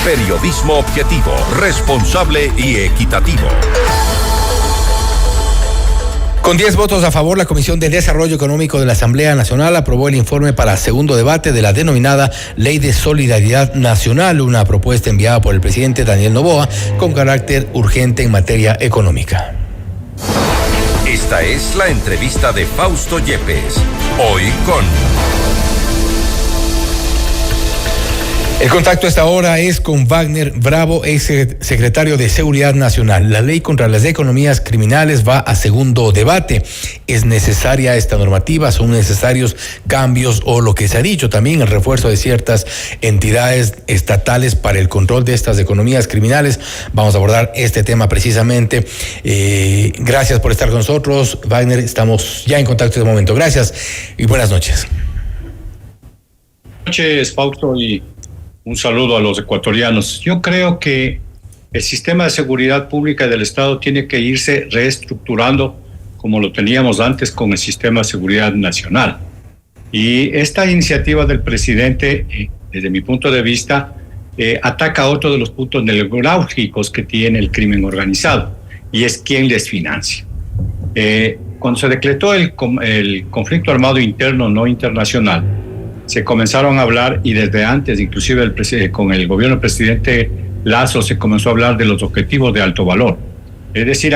Periodismo objetivo, responsable y equitativo. Con 10 votos a favor, la Comisión de Desarrollo Económico de la Asamblea Nacional aprobó el informe para segundo debate de la denominada Ley de Solidaridad Nacional, una propuesta enviada por el presidente Daniel Noboa con carácter urgente en materia económica. Esta es la entrevista de Fausto Yepes, hoy con... El contacto a esta hora es con Wagner Bravo, ex secretario de Seguridad Nacional. La ley contra las economías criminales va a segundo debate. ¿Es necesaria esta normativa? ¿Son necesarios cambios o lo que se ha dicho también el refuerzo de ciertas entidades estatales para el control de estas economías criminales? Vamos a abordar este tema precisamente. Gracias por estar con nosotros, Wagner. Estamos ya en contacto de momento. Gracias y buenas noches. Buenas noches, Fausto, y un saludo a los ecuatorianos. Yo creo que el sistema de seguridad pública del Estado tiene que irse reestructurando como lo teníamos antes con el sistema de seguridad nacional. Y esta iniciativa del presidente, desde mi punto de vista, ataca otro de los puntos neurálgicos que tiene el crimen organizado, y es quién les financia. Cuando se decretó el conflicto armado interno no internacional, se comenzaron a hablar, y desde antes, inclusive con el gobierno del presidente Lazo, se comenzó a hablar de los objetivos de alto valor. Es decir,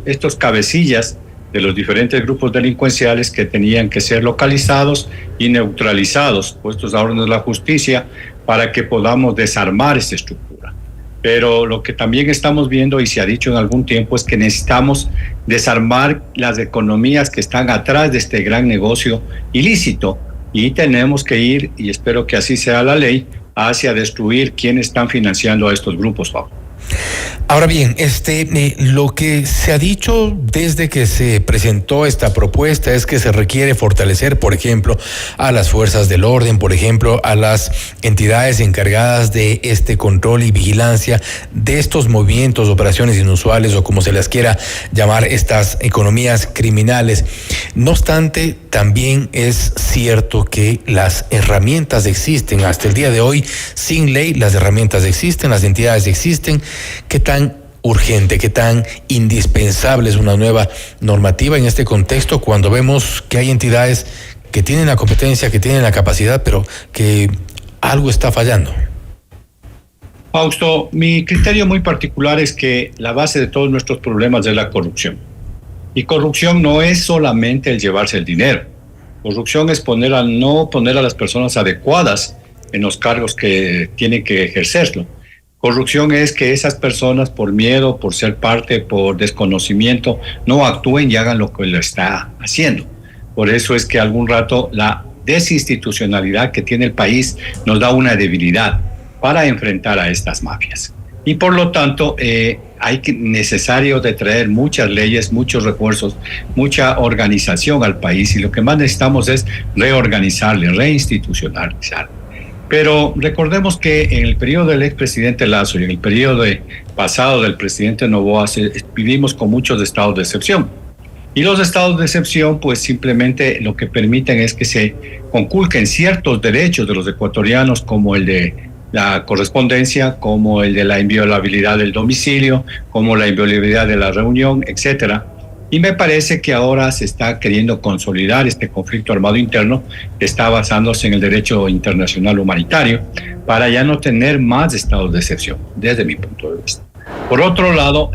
estos cabecillas de los diferentes grupos delincuenciales que tenían que ser localizados y neutralizados, puestos a orden de la justicia, para que podamos desarmar esta estructura. Pero lo que también estamos viendo, y se ha dicho en algún tiempo, es que necesitamos desarmar las economías que están atrás de este gran negocio ilícito, y tenemos que ir, y espero que así sea la ley, hacia destruir quienes están financiando a estos grupos, Pablo. Ahora bien, lo que se ha dicho desde que se presentó esta propuesta es que se requiere fortalecer, por ejemplo, a las fuerzas del orden, por ejemplo, a las entidades encargadas de este control y vigilancia de estos movimientos, operaciones inusuales o como se las quiera llamar, estas economías criminales. No obstante, también es cierto que las herramientas existen. Hasta el día de hoy, sin ley, las herramientas existen, las entidades existen. ¿Qué tan urgente, qué tan indispensable es una nueva normativa en este contexto cuando vemos que hay entidades que tienen la competencia, que tienen la capacidad, pero que algo está fallando? Fausto, mi criterio muy particular es que la base de todos nuestros problemas es la corrupción. Y corrupción no es solamente el llevarse el dinero. Corrupción es no poner a las personas adecuadas en los cargos que tienen que ejercerlo. Corrupción es que esas personas, por miedo, por ser parte, por desconocimiento, no actúen y hagan lo que lo está haciendo. Por eso es que algún rato la desinstitucionalidad que tiene el país nos da una debilidad para enfrentar a estas mafias. Y por lo tanto, necesario de traer muchas leyes, muchos refuerzos, mucha organización al país, y lo que más necesitamos es reorganizarle, reinstitucionalizarle. Pero recordemos que en el periodo del expresidente Lazo y en el periodo pasado del presidente Noboa vivimos con muchos estados de excepción. Y los estados de excepción pues simplemente lo que permiten es que se conculquen ciertos derechos de los ecuatorianos, como el de la correspondencia, como el de la inviolabilidad del domicilio, como la inviolabilidad de la reunión, etcétera. Y me parece que ahora se está queriendo consolidar este conflicto armado interno que está basándose en el derecho internacional humanitario para ya no tener más estados de excepción, desde mi punto de vista. Por otro lado,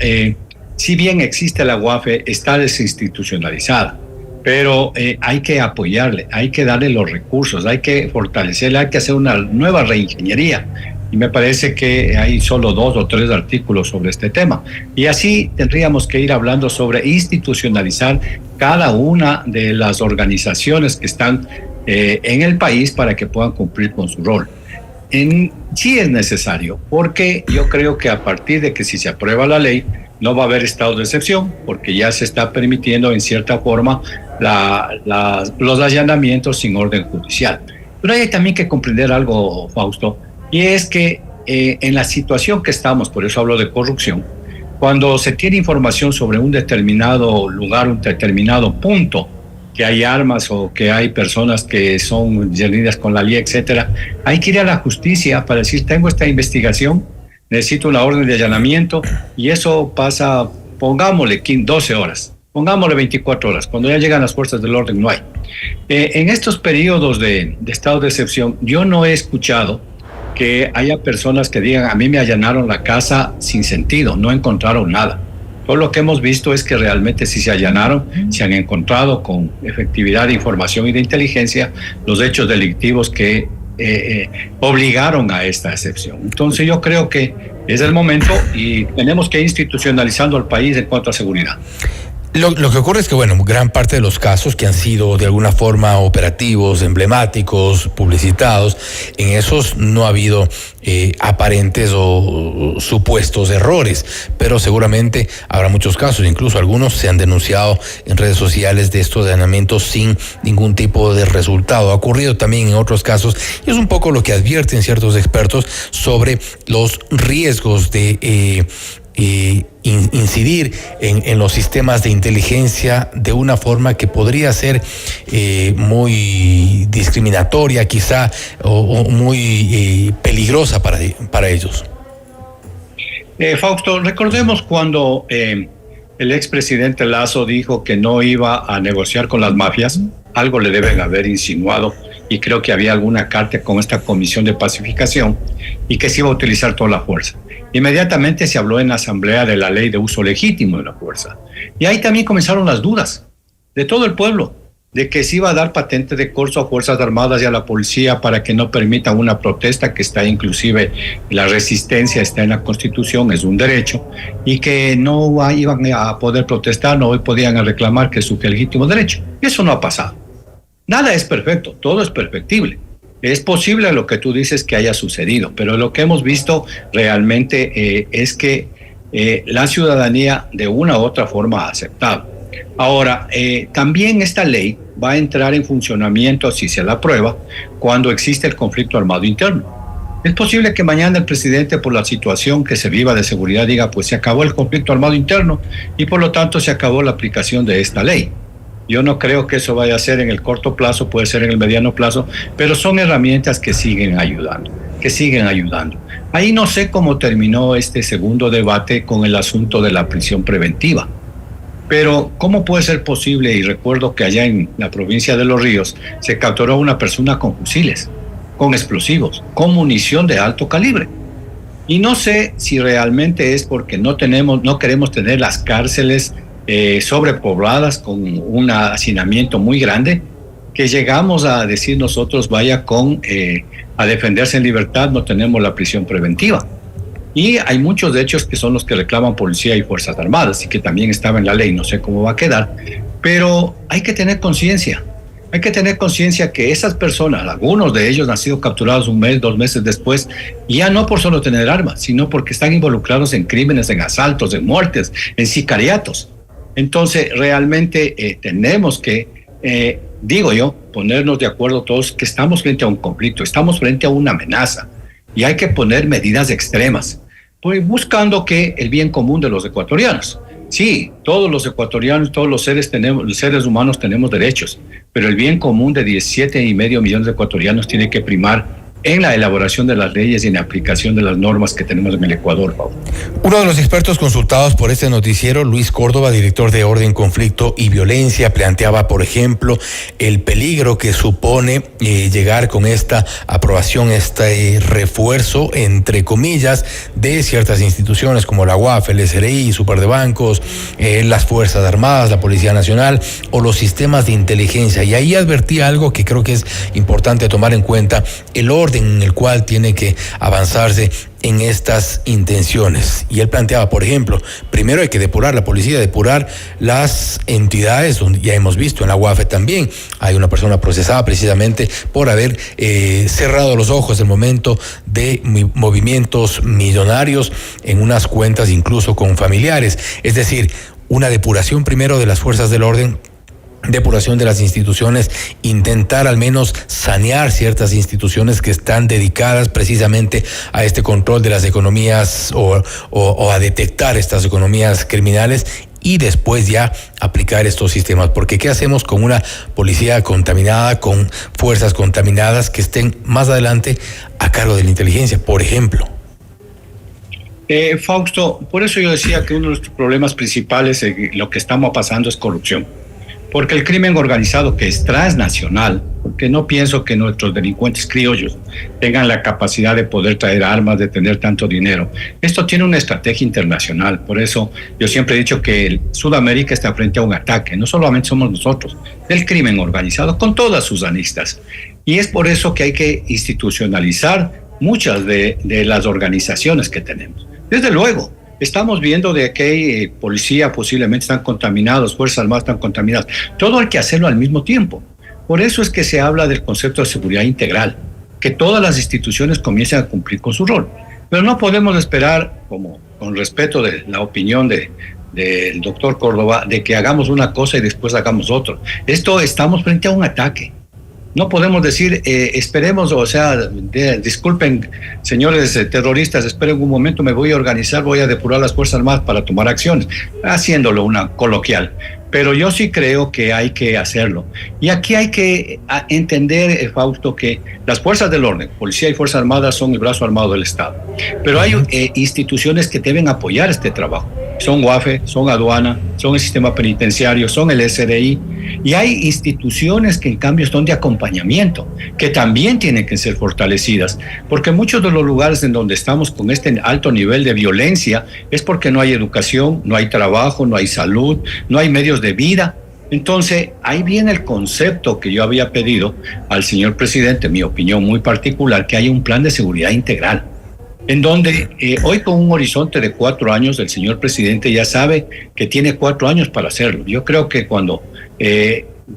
si bien existe la UAFE, está desinstitucionalizada, pero hay que apoyarle, hay que darle los recursos, hay que fortalecerle, hay que hacer una nueva reingeniería. Y me parece que hay solo 2 o 3 artículos sobre este tema. Y así tendríamos que ir hablando sobre institucionalizar cada una de las organizaciones que están en el país para que puedan cumplir con su rol. Sí es necesario, porque yo creo que a partir de que si se aprueba la ley, no va a haber estado de excepción, porque ya se está permitiendo en cierta forma los allanamientos sin orden judicial. Pero hay también que comprender algo, Fausto, y es que en la situación que estamos, por eso hablo de corrupción, cuando se tiene información sobre un determinado lugar, un determinado punto, que hay armas o que hay personas que son yernidas con la ley, etcétera, hay que ir a la justicia para decir, tengo esta investigación necesito una orden de allanamiento y eso pasa, pongámosle 12 horas, pongámosle 24 horas, cuando ya llegan las fuerzas del orden no hay. En estos periodos de estado de excepción, yo no he escuchado que haya personas que digan, a mí me allanaron la casa sin sentido, no encontraron nada. Todo lo que hemos visto es que realmente sí se allanaron, se han encontrado con efectividad de información y de inteligencia los hechos delictivos que obligaron a esta excepción. Entonces yo creo que es el momento y tenemos que ir institucionalizando al país en cuanto a seguridad. Lo que ocurre es que, bueno, gran parte de los casos que han sido de alguna forma operativos, emblemáticos, publicitados, en esos no ha habido aparentes o supuestos errores, pero seguramente habrá muchos casos, incluso algunos se han denunciado en redes sociales de estos allanamientos sin ningún tipo de resultado. Ha ocurrido también en otros casos y es un poco lo que advierten ciertos expertos sobre los riesgos de incidir en los sistemas de inteligencia de una forma que podría ser muy discriminatoria quizá o muy peligrosa para ellos. Fausto, recordemos cuando el expresidente Lasso dijo que no iba a negociar con las mafias, algo le deben haber insinuado y creo que había alguna carta con esta comisión de pacificación y que se iba a utilizar toda la fuerza. Inmediatamente se habló en la asamblea de la ley de uso legítimo de la fuerza. Y ahí también comenzaron las dudas de todo el pueblo, de que se iba a dar patente de corso a Fuerzas Armadas y a la policía para que no permitan una protesta que está inclusive, la resistencia está en la Constitución, es un derecho, y que no iban a poder protestar, no podían reclamar que es su legítimo derecho. Y eso no ha pasado. Nada es perfecto, todo es perfectible. Es posible lo que tú dices que haya sucedido, pero lo que hemos visto realmente es que la ciudadanía de una u otra forma ha aceptado. Ahora, también esta ley va a entrar en funcionamiento, si se la aprueba, cuando existe el conflicto armado interno. Es posible que mañana el presidente, por la situación que se viva de seguridad, diga, pues se acabó el conflicto armado interno y por lo tanto se acabó la aplicación de esta ley. Yo no creo que eso vaya a ser en el corto plazo, puede ser en el mediano plazo, pero son herramientas que siguen ayudando, Ahí no sé cómo terminó este segundo debate con el asunto de la prisión preventiva, pero ¿cómo puede ser posible? Y recuerdo que allá en la provincia de Los Ríos se capturó a una persona con fusiles, con explosivos, con munición de alto calibre. Y no sé si realmente es porque no queremos tener las cárceles sobrepobladas con un hacinamiento muy grande, que llegamos a decir nosotros vaya a defenderse en libertad, no tenemos la prisión preventiva. Y hay muchos hechos que son los que reclaman policía y fuerzas armadas y que también estaba en la ley, no sé cómo va a quedar, pero hay que tener conciencia. Hay que tener conciencia que esas personas, algunos de ellos han sido capturados 1 mes, 2 meses después, y ya no por solo tener armas, sino porque están involucrados en crímenes, en asaltos, en muertes, en sicariatos. Entonces, realmente tenemos que, digo yo, ponernos de acuerdo todos que estamos frente a un conflicto, estamos frente a una amenaza y hay que poner medidas extremas, pues buscando que el bien común de los ecuatorianos. Sí, todos los ecuatorianos, todos los seres humanos tenemos derechos, pero el bien común de 17,5 millones de ecuatorianos tiene que primar en la elaboración de las leyes y en la aplicación de las normas que tenemos en el Ecuador, Pablo. Uno de los expertos consultados por este noticiero, Luis Córdoba, director de Orden, Conflicto y Violencia, planteaba, por ejemplo, el peligro que supone llegar con esta aprobación, este refuerzo, entre comillas, de ciertas instituciones como la UAF, el SRI, Superdebancos, las Fuerzas Armadas, la Policía Nacional o los sistemas de inteligencia. Y ahí advertía algo que creo que es importante tomar en cuenta: el orden en el cual tiene que avanzarse en estas intenciones. Y él planteaba, por ejemplo, primero hay que depurar la policía, depurar las entidades, donde ya hemos visto en la UAF también hay una persona procesada precisamente por haber cerrado los ojos en el momento de movimientos millonarios en unas cuentas incluso con familiares. Es decir, una depuración primero de las fuerzas del orden, depuración de las instituciones, intentar al menos sanear ciertas instituciones que están dedicadas precisamente a este control de las economías o a detectar estas economías criminales, y después ya aplicar estos sistemas. Porque ¿qué hacemos con una policía contaminada, con fuerzas contaminadas que estén más adelante a cargo de la inteligencia, por ejemplo? Fausto, por eso yo decía que uno de los problemas principales en lo que estamos pasando es corrupción. Porque el crimen organizado, que es transnacional, porque no pienso que nuestros delincuentes criollos tengan la capacidad de poder traer armas, de tener tanto dinero. Esto tiene una estrategia internacional. Por eso yo siempre he dicho que Sudamérica está frente a un ataque. No solamente somos nosotros, del crimen organizado, con todas sus aristas. Y es por eso que hay que institucionalizar muchas de las organizaciones que tenemos. Desde luego, estamos viendo de que hay policía posiblemente están contaminados, Fuerzas Armadas están contaminadas. Todo hay que hacerlo al mismo tiempo. Por eso es que se habla del concepto de seguridad integral, que todas las instituciones comiencen a cumplir con su rol. Pero no podemos esperar, como con respeto de la opinión del doctor Córdoba, de que hagamos una cosa y después hagamos otra. Estamos frente a un ataque. No podemos decir, esperemos, o sea, disculpen, señores terroristas, esperen un momento, me voy a organizar, voy a depurar las Fuerzas Armadas para tomar acciones, haciéndolo una coloquial. Pero yo sí creo que hay que hacerlo. Y aquí hay que entender, Fausto, que las fuerzas del orden, policía y Fuerzas Armadas, son el brazo armado del Estado. Pero hay instituciones que deben apoyar este trabajo. Son UAFE, son aduana, son el sistema penitenciario, son el SRI. Y hay instituciones que en cambio son de acompañamiento, que también tienen que ser fortalecidas. Porque muchos de los lugares en donde estamos con este alto nivel de violencia es porque no hay educación, no hay trabajo, no hay salud, no hay medios de vida. Entonces, ahí viene el concepto que yo había pedido al señor presidente, mi opinión muy particular, que haya un plan de seguridad integral, en donde hoy con un horizonte de 4 años, el señor presidente ya sabe que tiene 4 años para hacerlo. Yo creo que cuando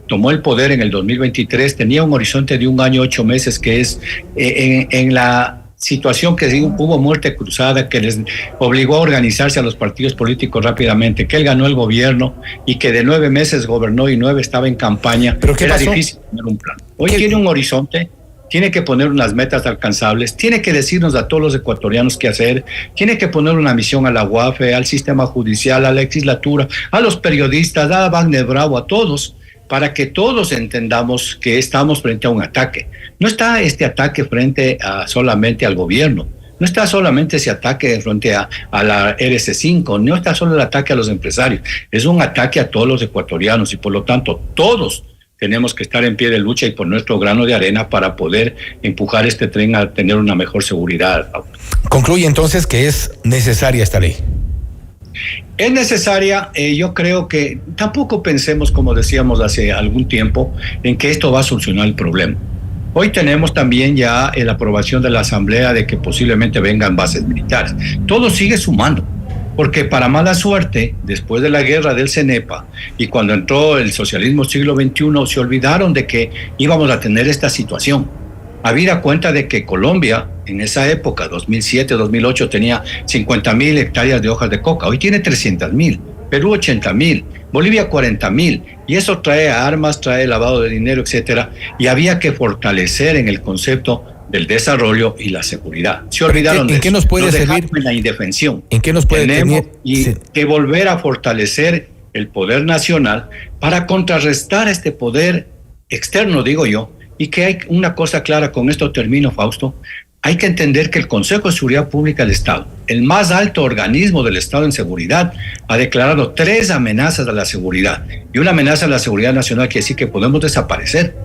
tomó el poder en el 2023, tenía un horizonte de 1 año, 8 meses, que es en la situación que hubo muerte cruzada, que les obligó a organizarse a los partidos políticos rápidamente, que él ganó el gobierno y que de 9 meses gobernó y 9 estaba en campaña. ¿Pero qué era pasó? difícil tener un plan. Hoy tiene un horizonte, tiene que poner unas metas alcanzables, tiene que decirnos a todos los ecuatorianos qué hacer, tiene que poner una misión a la UAFE, al sistema judicial, a la legislatura, a los periodistas, a Wagner Bravo, a todos, para que todos entendamos que estamos frente a un ataque. No está este ataque frente solamente al gobierno, no está solamente ese ataque frente a la RC5, no está solo el ataque a los empresarios, es un ataque a todos los ecuatorianos y por lo tanto todos tenemos que estar en pie de lucha y por nuestro grano de arena para poder empujar este tren a tener una mejor seguridad. Concluye entonces que es necesaria esta ley. Es necesaria, yo creo que tampoco pensemos, como decíamos hace algún tiempo, en que esto va a solucionar el problema. Hoy tenemos también ya la aprobación de la Asamblea de que posiblemente vengan bases militares. Todo sigue sumando, porque para mala suerte, después de la guerra del CENEPA y cuando entró el socialismo siglo XXI, se olvidaron de que íbamos a tener esta situación. Habida cuenta de que Colombia, en esa época, 2007, 2008, tenía 50.000 hectáreas de hojas de coca. Hoy tiene 300.000. Perú 80.000. Bolivia 40.000. Y eso trae armas, trae lavado de dinero, etcétera. Y había que fortalecer en el concepto del desarrollo y la seguridad. Se olvidaron de eso. ¿En qué nos puede servir? En la indefensión. ¿En qué nos puede Tenemos sí. que volver a fortalecer el poder nacional para contrarrestar este poder externo, digo yo. Y que hay una cosa clara, con esto termino, Fausto, hay que entender que el Consejo de Seguridad Pública del Estado, el más alto organismo del Estado en seguridad, ha declarado 3 amenazas a la seguridad. Y una amenaza a la seguridad nacional quiere decir que podemos desaparecer.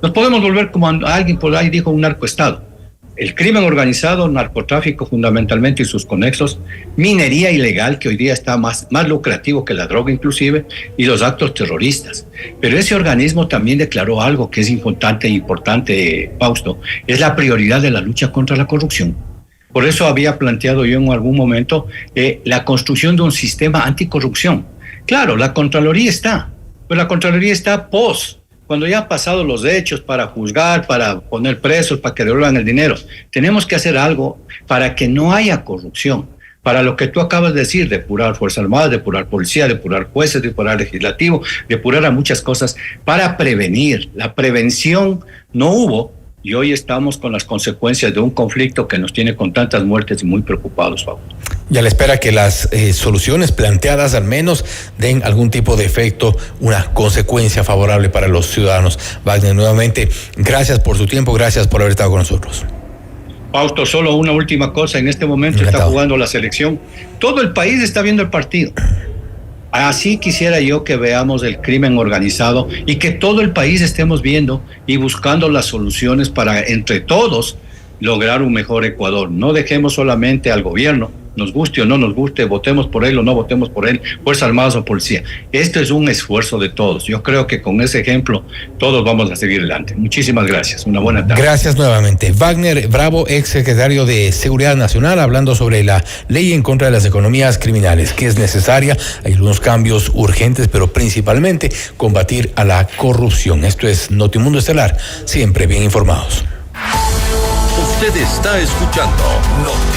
Nos podemos volver, como alguien por ahí dijo, un narcoestado. El crimen organizado, narcotráfico fundamentalmente y sus conexos, minería ilegal, que hoy día está más lucrativo que la droga inclusive, y los actos terroristas. Pero ese organismo también declaró algo que es importante, Fausto, es la prioridad de la lucha contra la corrupción. Por eso había planteado yo en algún momento la construcción de un sistema anticorrupción. Claro, la Contraloría está, pero la Contraloría está cuando ya han pasado los hechos, para juzgar, para poner presos, para que devuelvan el dinero. Tenemos que hacer algo para que no haya corrupción. Para lo que tú acabas de decir, depurar Fuerzas Armadas, depurar policía, depurar jueces, depurar legislativo, depurar a muchas cosas para prevenir. La prevención no hubo y hoy estamos con las consecuencias de un conflicto que nos tiene con tantas muertes y muy preocupados, Pablo. Y a la espera que las soluciones planteadas al menos den algún tipo de efecto, una consecuencia favorable para los ciudadanos. Wagner, nuevamente, gracias por su tiempo, gracias por haber estado con nosotros. Fausto, solo una última cosa. En este momento está jugando la selección. Todo el país está viendo el partido. Así quisiera yo que veamos el crimen organizado y que todo el país estemos viendo y buscando las soluciones para, entre todos, lograr un mejor Ecuador. No dejemos solamente al gobierno, nos guste o no nos guste, votemos por él o no votemos por él, Fuerzas Armadas o Policía. Esto es un esfuerzo de todos. Yo creo que con ese ejemplo todos vamos a seguir adelante. Muchísimas gracias. Una buena tarde. Gracias nuevamente. Wagner Bravo, ex secretario de Seguridad Nacional, hablando sobre la ley en contra de las economías criminales, que es necesaria. Hay algunos cambios urgentes, pero principalmente combatir a la corrupción. Esto es Notimundo Estelar, siempre bien informados. Usted está escuchando Notimundo.